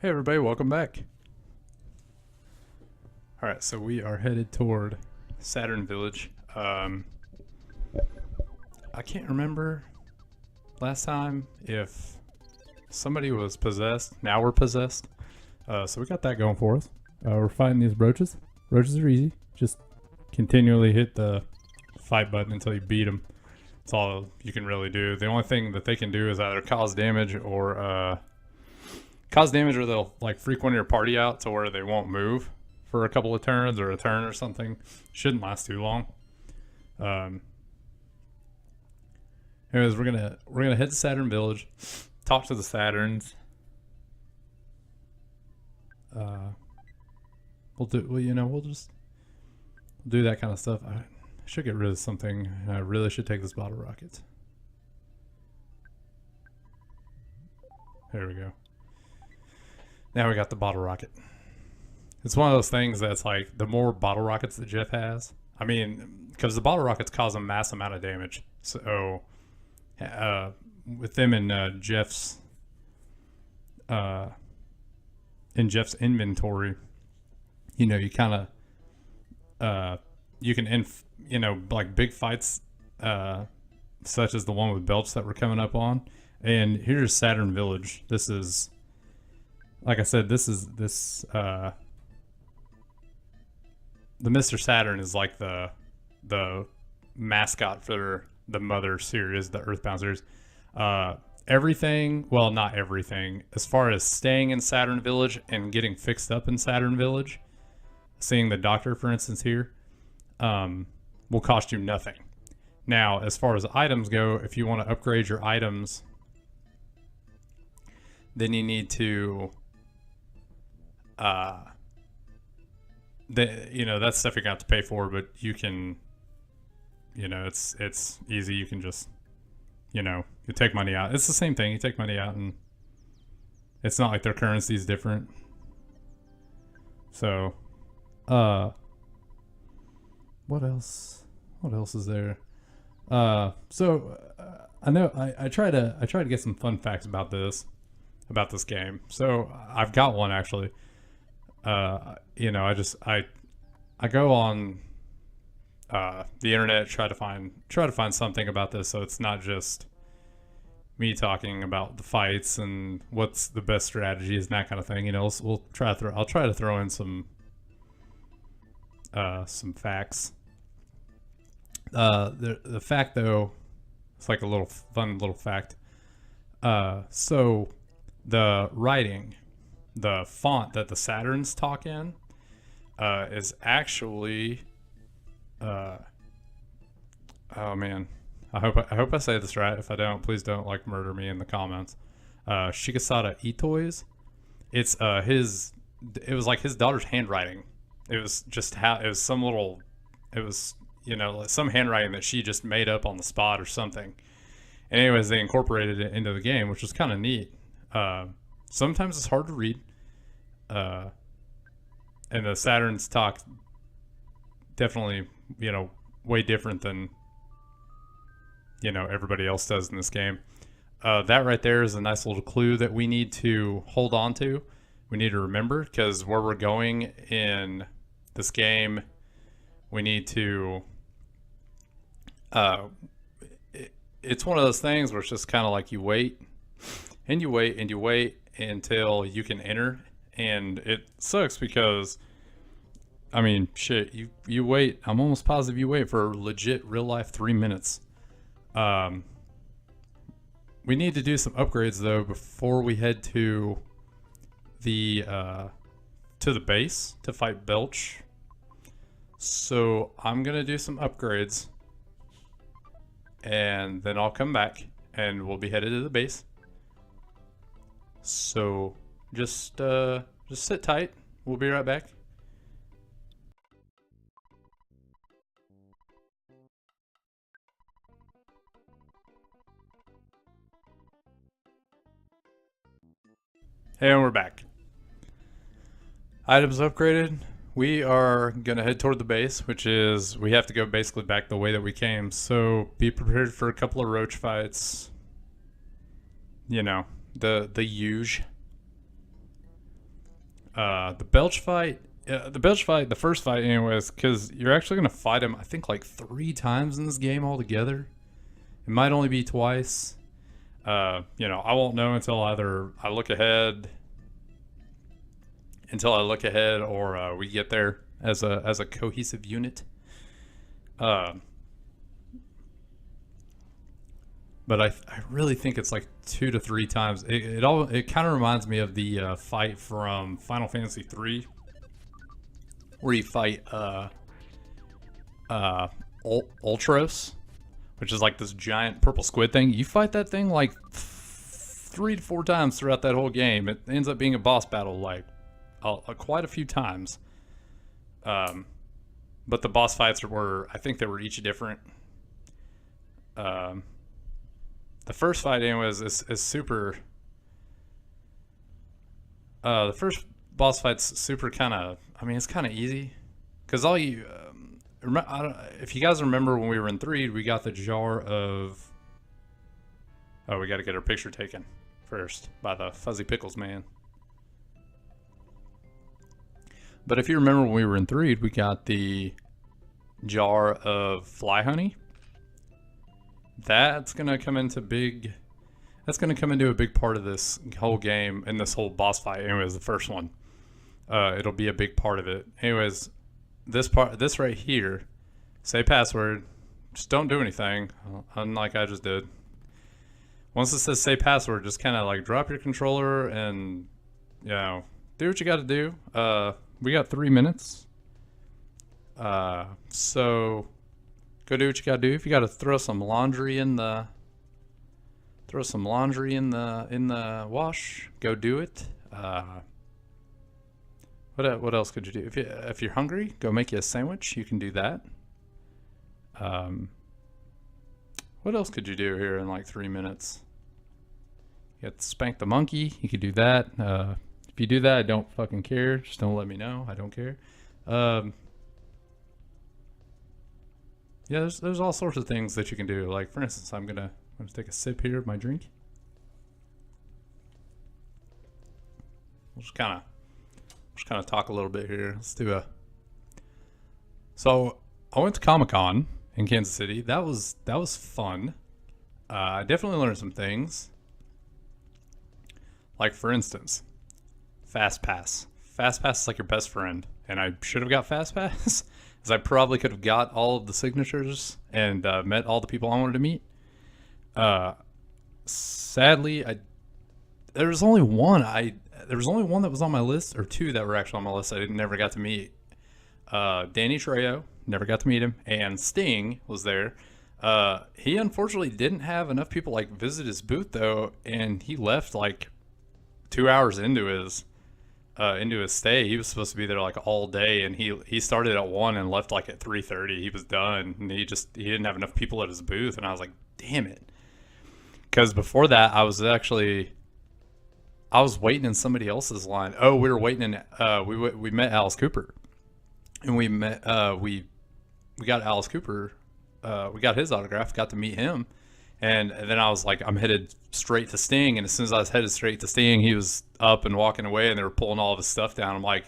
Hey everybody, welcome back. Alright, so we are headed toward Saturn Village. I can't remember last time if somebody was possessed. Now we're possessed. So we got that going for us. We're fighting these roaches. Roaches are easy. Just continually hit the fight button until you beat them. That's all you can really do. The only thing that they can do is either cause damage or they'll like freak one of your party out to where they won't move for a couple of turns or a turn or something. Shouldn't last too long. Anyways, we're gonna head to Saturn Village, talk to the Saturns. We'll just do that kind of stuff. I should get rid of something. I really should take this bottle rocket. There we go. Now we got the bottle rocket. It's one of those things that's like the more bottle rockets that Jeff has. I mean, because the bottle rockets cause a mass amount of damage. So, with them in Jeff's inventory, you kind of you can like big fights such as the one with Belch that we're coming up on. And here's Saturn Village. This is, like I said, the Mr. Saturn is like the mascot for the Mother series, the Earthbound series. Everything, well, not everything, as far as staying in Saturn Village and getting fixed up in Saturn Village, seeing the doctor, for instance, here, will cost you nothing. Now, as far as items go, if you want to upgrade your items, then you need to that's stuff you're gonna have to pay for, but you can, it's easy. You can just, you take money out. It's the same thing. You take money out, and it's not like their currency is different. So, what else? What else is there? I know I try to get some fun facts about this game. So I've got one actually. I go on the internet, try to find something about this, so it's not just me talking about the fights and what's the best strategies and that kind of thing. I'll try to throw in some facts. The fact though, it's like a fun little fact. So the writing, the font that the Saturns talk in, is actually, oh man, I hope I say this right. If I don't, please don't murder me in the comments. Shikasada Itoi's. It was like his daughter's handwriting. It was just some handwriting that she just made up on the spot or something. And anyways, they incorporated it into the game, which was kind of neat. Sometimes it's hard to read. And the Saturns talk definitely, way different than, everybody else does in this game. That right there is a nice little clue that we need to hold on to. We need to remember, because where we're going in this game, we need to, it's one of those things where it's just kind of like you wait and you wait and you wait until you can enter. And it sucks because, I mean, shit, you wait. I'm almost positive you wait for legit real life 3 minutes. We need to do some upgrades though before we head to the base to fight Belch. So I'm gonna do some upgrades, and then I'll come back and we'll be headed to the base. So just sit tight. We'll be right back. And we're back. Items upgraded. We are gonna head toward the base, which is, we have to go basically back the way that we came. So be prepared for a couple of roach fights. The huge. The Belch fight. The Belch fight, the first fight, anyways, because you're actually gonna fight him. I think like 3 times in this game altogether. It might only be twice. I won't know until either I look ahead, or we get there as a cohesive unit. Uh, but I really think it's like 2 to 3 times. It kind of reminds me of the fight from Final Fantasy 3, where you fight Ultros, which is like this giant purple squid thing. You fight that thing like 3 to 4 times throughout that whole game. It ends up being a boss battle like quite a few times. But the boss fights I think they were each different. The first fight, anyways, is super. The first boss fight's super kind of. I mean, it's kind of easy, because all you. If you guys remember when we were in 3, we got the jar of. Oh, we got to get our picture taken first by the Fuzzy Pickles man. But if you remember when we were in 3, we got the jar of fly honey. That's gonna come into a big part of this whole game and this whole boss fight. Anyways, the first one, it'll be a big part of it. Anyways, this right here, say password, just don't do anything, unlike I just did. Once it says say password, just kind of like drop your controller and do what you got to do. We got 3 minutes, so go do what you gotta do. If you gotta throw some laundry in the wash, go do it. What else could you do? If you're hungry, go make you a sandwich. You can do that. What else could you do here in like 3 minutes? You got to spank the monkey. You could do that. If you do that, I don't fucking care. Just don't let me know. I don't care. Yeah, there's all sorts of things that you can do. Like, for instance, I'm gonna take a sip here of my drink. We'll just kind of talk a little bit here. Let's do a. So I went to Comic-Con in Kansas City. That was fun. I definitely learned some things. Like, for instance, Fast Pass. Fast Pass is like your best friend, and I should have got Fast Pass. I probably could have got all of the signatures and met all the people I wanted to meet. Sadly, there was only one that was on my list, or 2 that were actually on my list. I never got to meet. Danny Trejo, never got to meet him, and Sting was there. He unfortunately didn't have enough people like visit his booth though, and he left like 2 hours into his stay. He was supposed to be there like all day, and he started at 1 and left like at 3:30. He was done, and he didn't have enough people at his booth, and I was like, damn it. Because before that, I was waiting in somebody else's line. Oh, we were waiting in. We met Alice Cooper, and we got Alice Cooper. We got his autograph. Got to meet him. And then I was like, I'm headed straight to Sting. And as soon as I was headed straight to Sting, he was up and walking away, and they were pulling all of his stuff down. I'm like,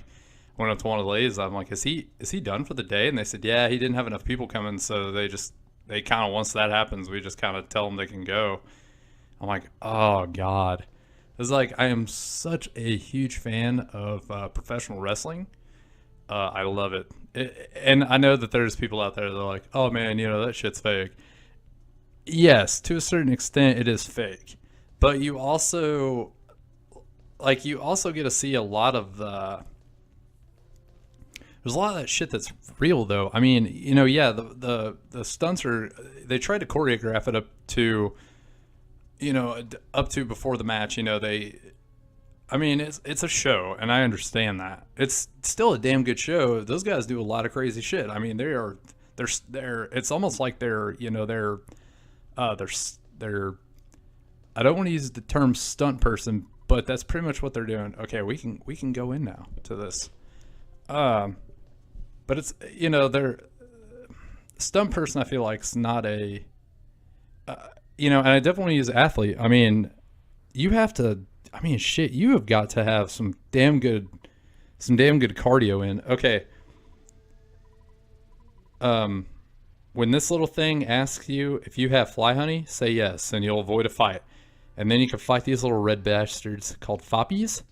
went up to one of the ladies. I'm like, is he done for the day? And they said, yeah, he didn't have enough people coming. So they kind of, once that happens, we just kind of tell them they can go. I'm like, oh God. It's like, I am such a huge fan of professional wrestling. I love it. And I know that there's people out there that are like, oh man, that shit's fake. Yes, to a certain extent, it is fake, but you also get to see a lot of there's a lot of that shit that's real though. I mean, yeah, the stunts they try to choreograph it up to before the match. It's a show, and I understand that. It's still a damn good show. Those guys do a lot of crazy shit. I mean, they're it's almost like they're I don't want to use the term stunt person, but that's pretty much what they're doing. Okay, we can go in now to this. But it's they're stunt person. I feel like it's not a and I definitely use athlete. I mean, you have to. I mean, shit, you have got to have some damn good some damn good cardio in. Okay. When this little thing asks you if you have fly honey, say yes, and you'll avoid a fight. And then you can fight these little red bastards called Foppys,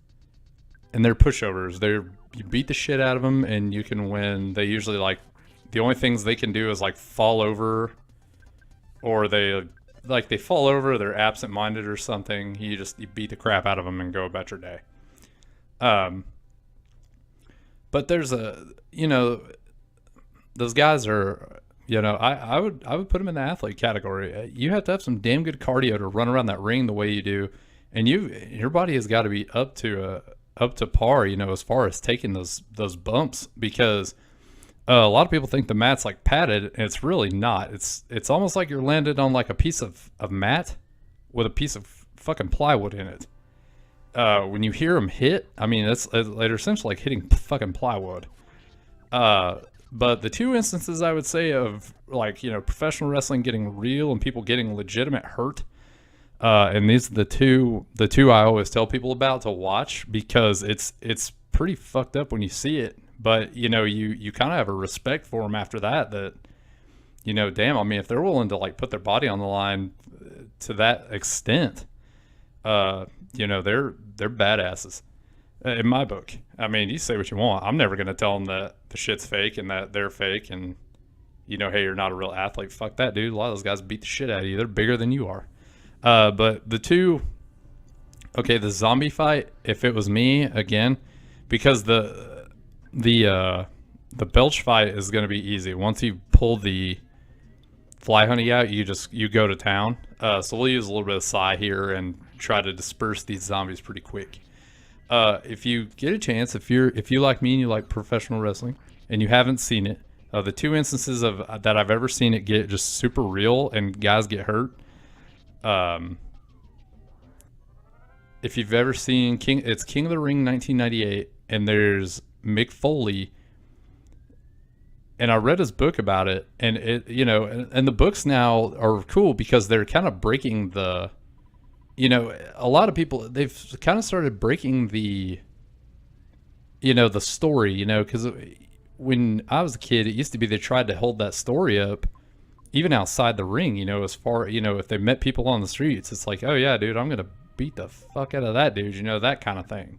and they're pushovers. You beat the shit out of them, and you can win. They usually like the only things they can do is like fall over, or they fall over. They're absent-minded or something. You beat the crap out of them and go about your day. But there's those guys are. I would put them in the athlete category. You have to have some damn good cardio to run around that ring the way you do, and your body has got to be up to par. As far as taking those bumps, because a lot of people think the mat's like padded, and it's really not. It's almost like you're landed on like a piece of mat with a piece of fucking plywood in it. When you hear them hit, I mean they're essentially like hitting fucking plywood. But the two instances I would say of like, professional wrestling getting real and people getting legitimate hurt, and these are the two I always tell people about to watch, because it's pretty fucked up when you see it. But you kind of have a respect for them after that. Damn, I mean, if they're willing to like put their body on the line to that extent, they're badasses. In my book. I mean, you say what you want. I'm never going to tell them that the shit's fake and that they're fake and, hey, you're not a real athlete. Fuck that, dude. A lot of those guys beat the shit out of you. They're bigger than you are. But the zombie fight, if it was me, again, because the belch fight is going to be easy. Once you pull the fly honey out, you go to town. So we'll use a little bit of psi here and try to disperse these zombies pretty quick. If you get a chance, if you like me and you like professional wrestling and you haven't seen it, the two instances of that I've ever seen it get just super real and guys get hurt. If you've ever seen it's King of the Ring 1998, and there's Mick Foley, and I read his book about it, and and the books now are cool because they're kind of breaking the. A lot of people, they've kind of started breaking the story, because when I was a kid, it used to be they tried to hold that story up even outside the ring, as far, if they met people on the streets, it's like, oh yeah, dude, I'm going to beat the fuck out of that dude, that kind of thing.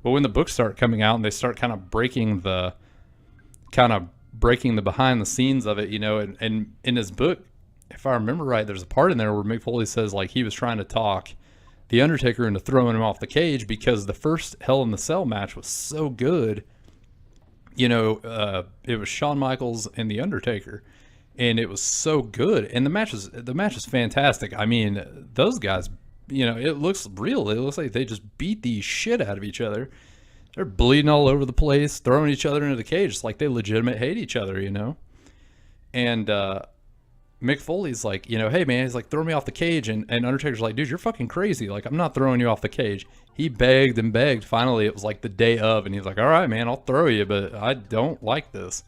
But when the books start coming out and they start kind of breaking the behind the scenes of it, and in his book, if I remember right, there's a part in there where Mick Foley says like he was trying to talk The Undertaker into throwing him off the cage because the first Hell in the Cell match was so good. It was Shawn Michaels and The Undertaker, and it was so good. And the match is fantastic. I mean, those guys, it looks real. It looks like they just beat the shit out of each other. They're bleeding all over the place, throwing each other into the cage. It's like they legitimate hate each other, And Mick Foley's like, hey man, he's like, throw me off the cage, and Undertaker's like, dude, you're fucking crazy. Like, I'm not throwing you off the cage. He begged and begged. Finally, it was like the day of, and he's like, all right, man, I'll throw you, but I don't like this.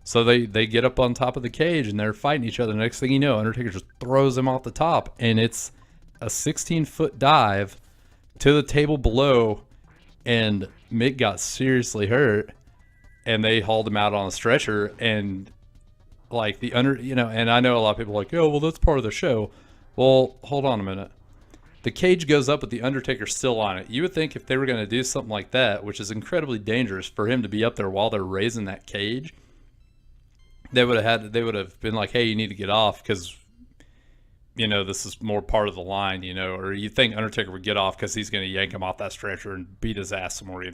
So they get up on top of the cage and they're fighting each other. Next thing you know, Undertaker just throws him off the top, and it's a 16-foot dive to the table below, and Mick got seriously hurt, and they hauled him out on a stretcher, and like and I know a lot of people are like, oh, well, that's part of the show. Well, hold on a minute. The cage goes up with the Undertaker still on it. You would think if they were going to do something like that, which is incredibly dangerous for him to be up there while they're raising that cage, they would have been like, hey, you need to get off because, this is more part of the line, or you think Undertaker would get off because he's going to yank him off that stretcher and beat his ass some more,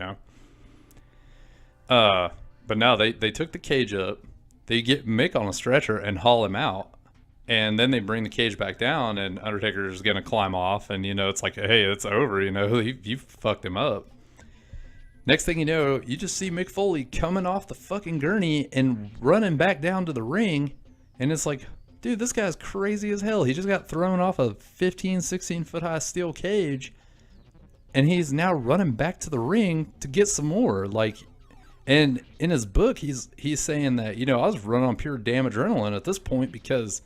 But no, they took the cage up. They get Mick on a stretcher and haul him out. And then they bring the cage back down, and Undertaker's going to climb off. And, it's like, hey, it's over. You fucked him up. Next thing you know, you just see Mick Foley coming off the fucking gurney and running back down to the ring. And it's like, dude, this guy's crazy as hell. He just got thrown off a 15, 16 foot high steel cage. And he's now running back to the ring to get some more. Like, and in his book, he's saying that, I was running on pure damn adrenaline at this point because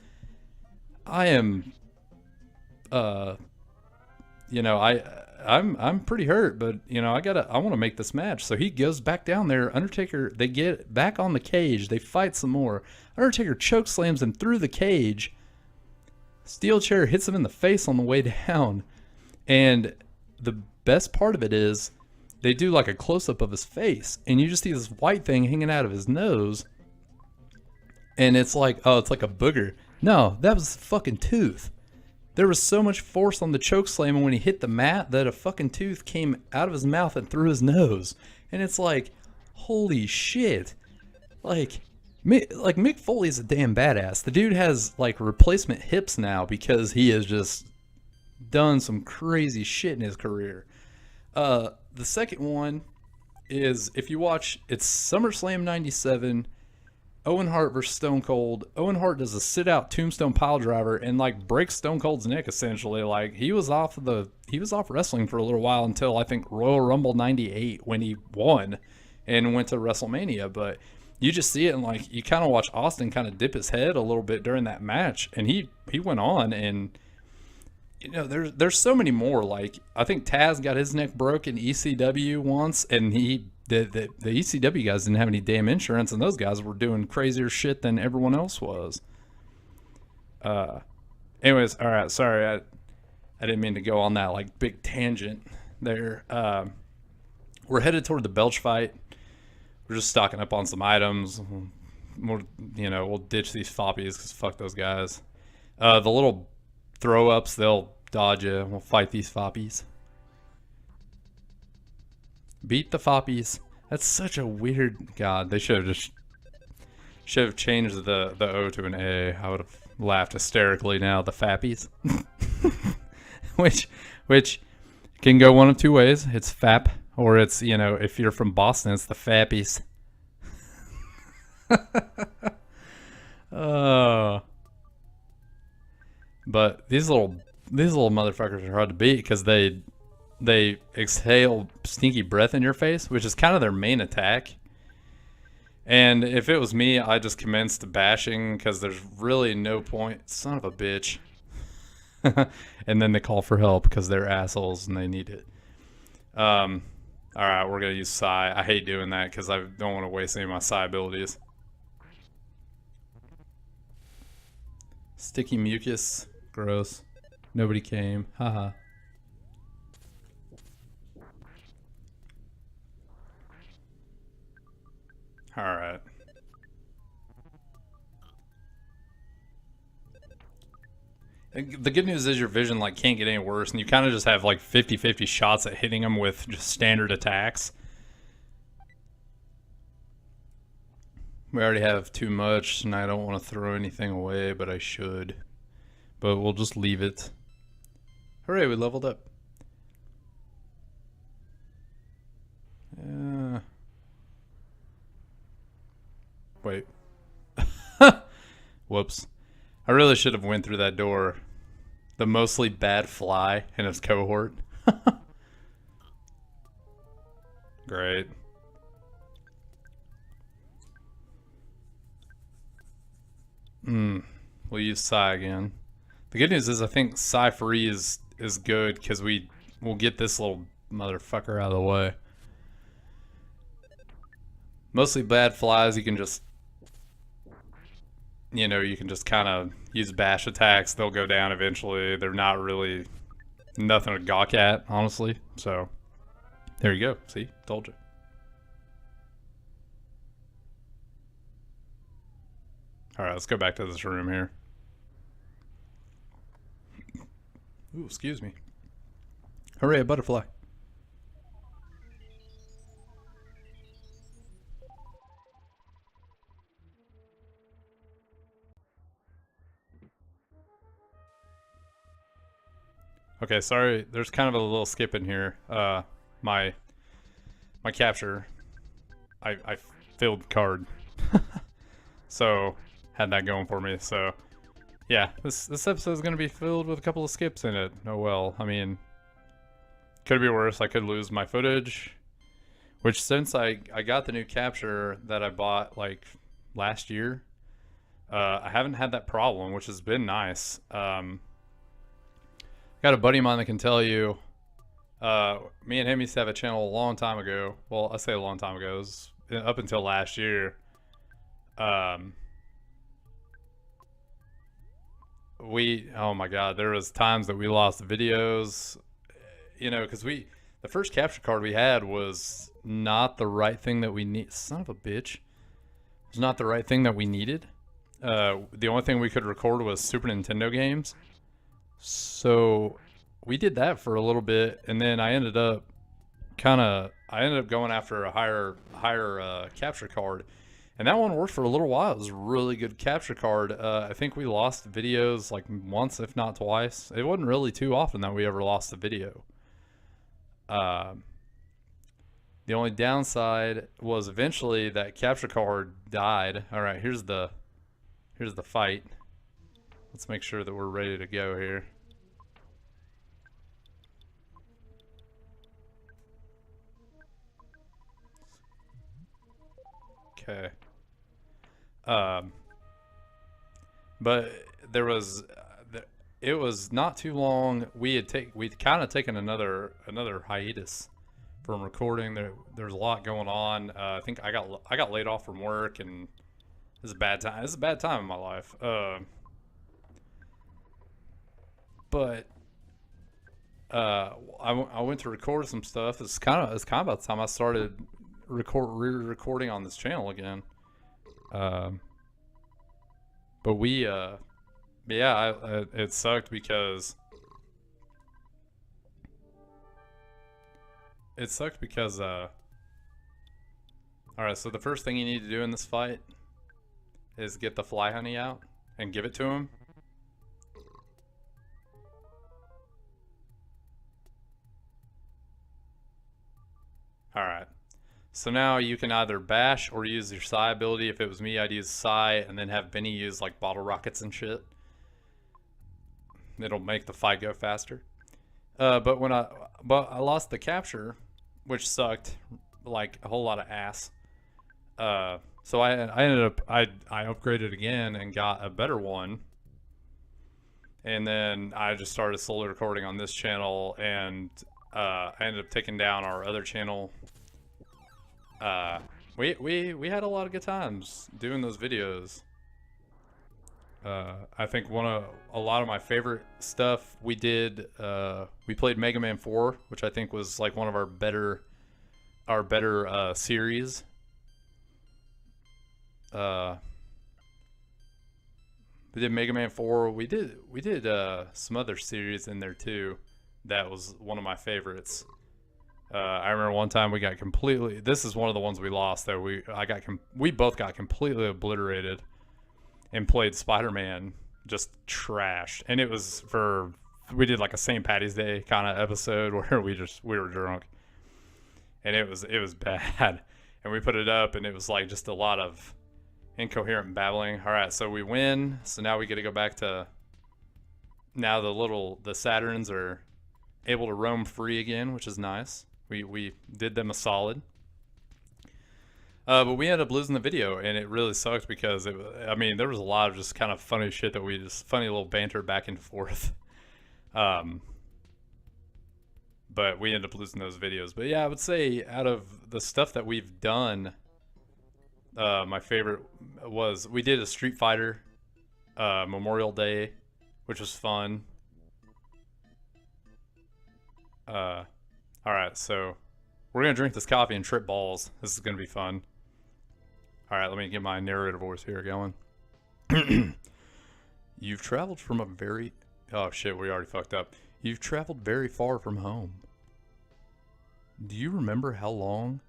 I am, I'm pretty hurt, but you know, I want to make this match. So he goes back down there. Undertaker, they get back on the cage. They fight some more. Undertaker choke slams him through the cage. Steel chair hits him in the face on the way down. And the best part of it is they do like a close up of his face, and you just see this white thing hanging out of his nose. And it's like, oh, it's like a booger. No, that was a fucking tooth. There was so much force on the choke slam when he hit the mat that a fucking tooth came out of his mouth and through his nose. And it's like, holy shit. Like Mick Foley's a damn badass. The dude has like replacement hips now because he has just done some crazy shit in his career. The second one is, if you watch, it's SummerSlam 97, Owen Hart versus Stone Cold. Owen Hart does a sit-out tombstone pile driver and like breaks Stone Cold's neck essentially. Like he was off wrestling for a little while until I think Royal Rumble 98 when he won and went to WrestleMania. But you just see it, and like you kind of watch Austin kind of dip his head a little bit during that match, and he went on. And you know, there's so many more. Like I think Taz got his neck broke in ECW once, and the ECW guys didn't have any damn insurance, and those guys were doing crazier shit than everyone else was. Anyways, all right, sorry, I didn't mean to go on that like big tangent there. We're headed toward the Belch fight. We're just stocking up on some items. We'll ditch these Foppys because fuck those guys. The little throw ups, they'll dodge you. We'll fight these Foppys. Beat the Foppys. That's such a weird. God, they should have changed the O to an A. I would have laughed hysterically now. The Fappies, which can go one of two ways. It's Fap, or it's, you know, if you're from Boston, it's the Fappies. But these little motherfuckers are hard to beat because they exhale stinky breath in your face, which is kind of their main attack. And if it was me, I just commenced bashing because there's really no point. Son of a bitch. And then they call for help because they're assholes and they need it. All right, we're going to use Psy. I hate doing that because I don't want to waste any of my Psy abilities. Sticky mucus. Gross. Nobody came. Haha. All right. The good news is your vision like can't get any worse, and you kind of just have like 50-50 shots at hitting them with just standard attacks. We already have too much, and I don't want to throw anything away, but I should. But we'll just leave it. Hooray, we leveled up. Wait. Whoops. I really should have went through that door. The mostly bad fly and his cohort. Great. We'll use Psy again. The good news is I think Psy free is good because we'll get this little motherfucker out of the way. Mostly bad flies, you can just kind of use bash attacks. They'll go down eventually. They're not really nothing to gawk at, honestly. So there you go. See, told you. All right, let's go back to this room here. Ooh, excuse me. Hooray, a butterfly. Okay, sorry. There's kind of a little skip in here. My capture, I filled card, so had that going for me. So yeah, this episode is gonna be filled with a couple of skips in it. Oh well. I mean, could be worse. I could lose my footage, which since I got the new capture that I bought like last year, I haven't had that problem, which has been nice. Got a buddy of mine that can tell you Me and him used to have a channel a long time ago. Well, I say a long time ago. It was up until last year. Um, oh my god, there was times that we lost videos, you know, because the first capture card we had was not the right thing that we need. Son of a bitch, it was not the right thing that we needed. The only thing we could record was Super Nintendo games, so we did that for a little bit, and then I ended up going after a higher capture card, and that one worked for a little while. It was a really good capture card. I think we lost videos like once, if not twice. It wasn't really too often that we ever lost a video. The only downside was eventually that capture card died. All right, here's the fight. Let's make sure that we're ready to go here. Okay. But there was, it was not too long. We'd kind of taken another hiatus from recording. There's a lot going on. I think I got laid off from work, and it's a bad time. It's a bad time in my life. But I went to record some stuff. It's kind of about the time I started recording on this channel again. But it sucked because all right, so the first thing you need to do in this fight is get the fly honey out and give it to him. All right. So now you can either bash or use your Psy ability. If it was me, I'd use Psy and then have Benny use like bottle rockets and shit. It'll make the fight go faster. But I lost the capture, which sucked like a whole lot of ass. So I ended up I upgraded again and got a better one. And then I just started slowly recording on this channel, and I ended up taking down our other channel. We had a lot of good times doing those videos. I think a lot of my favorite stuff we did, we played Mega Man 4, which I think was like one of our better series. We did Mega Man 4. We did some other series in there too. That was one of my favorites. I remember one time we got completely. This is one of the ones we lost. That we both got completely obliterated, and played Spider-Man just trashed. And it was we did like a St. Patty's Day kind of episode where we were drunk, and it was bad. And we put it up, and it was like just a lot of incoherent babbling. All right, so we win. So now we get to go back to. Now the Saturns are able to roam free again, which is nice. We did them a solid. But we ended up losing the video, and it really sucked because there was a lot of just kind of funny shit that funny little banter back and forth. But we ended up losing those videos. But yeah, I would say out of the stuff that we've done, my favorite was we did a Street Fighter Memorial Day, which was fun. Alright, so we're going to drink this coffee and trip balls. This is going to be fun. Alright, let me get my narrator voice here going. You've traveled from a very... Oh shit, we already fucked up. You've traveled very far from home. Do you remember how long?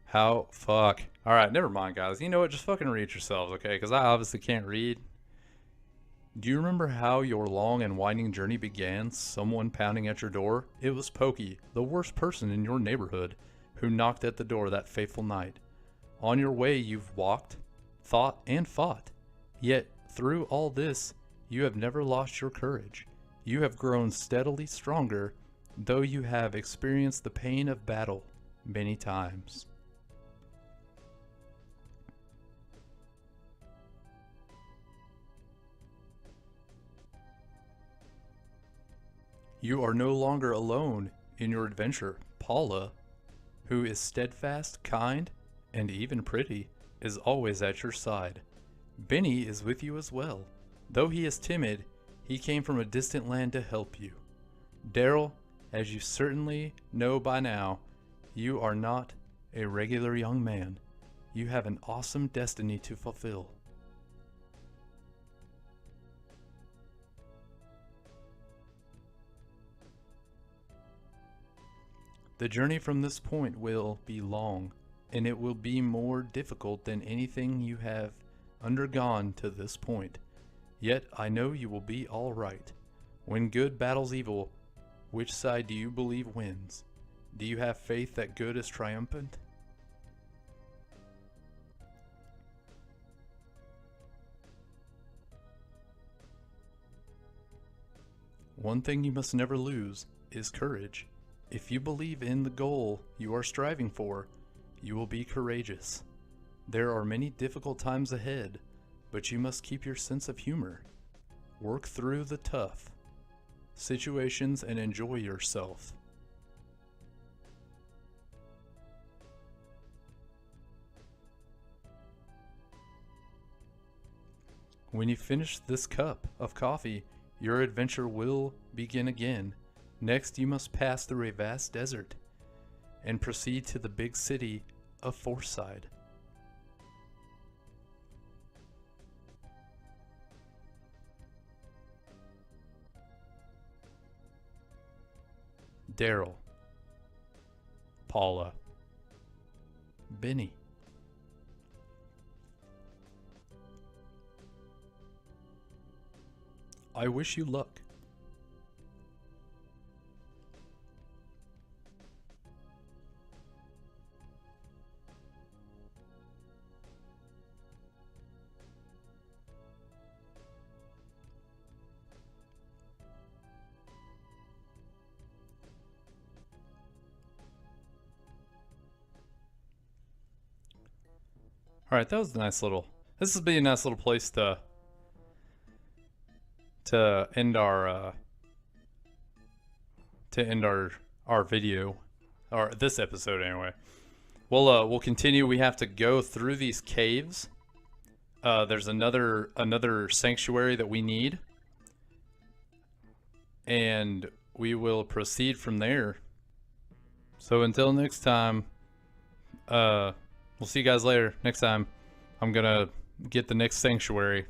Fuck. Alright, never mind, guys. You know what? Just fucking read yourselves, okay? Because I obviously can't read. Do you remember how your long and winding journey began? Someone pounding at your door? It was Pokey, the worst person in your neighborhood, who knocked at the door that fateful night. On your way, you've walked, thought, and fought. Yet, through all this, you have never lost your courage. You have grown steadily stronger, though you have experienced the pain of battle many times. You are no longer alone in your adventure. Paula, who is steadfast, kind, and even pretty, is always at your side. Benny is with you as well. Though he is timid, he came from a distant land to help you. Daryl, as you certainly know by now, you are not a regular young man. You have an awesome destiny to fulfill. The journey from this point will be long, and it will be more difficult than anything you have undergone to this point. Yet I know you will be all right. When good battles evil, which side do you believe wins? Do you have faith that good is triumphant? One thing you must never lose is courage. If you believe in the goal you are striving for, you will be courageous. There are many difficult times ahead, but you must keep your sense of humor. Work through the tough situations and enjoy yourself. When you finish this cup of coffee, your adventure will begin again. Next, you must pass through a vast desert and proceed to the big city of Forsyth. Daryl, Paula, Benny. I wish you luck. All right, that was a nice little. This would be a nice little place to end our video, or this episode anyway. We'll continue. We have to go through these caves. There's another sanctuary that we need, and we will proceed from there. So until next time, we'll see you guys later. Next time, I'm gonna get the next sanctuary.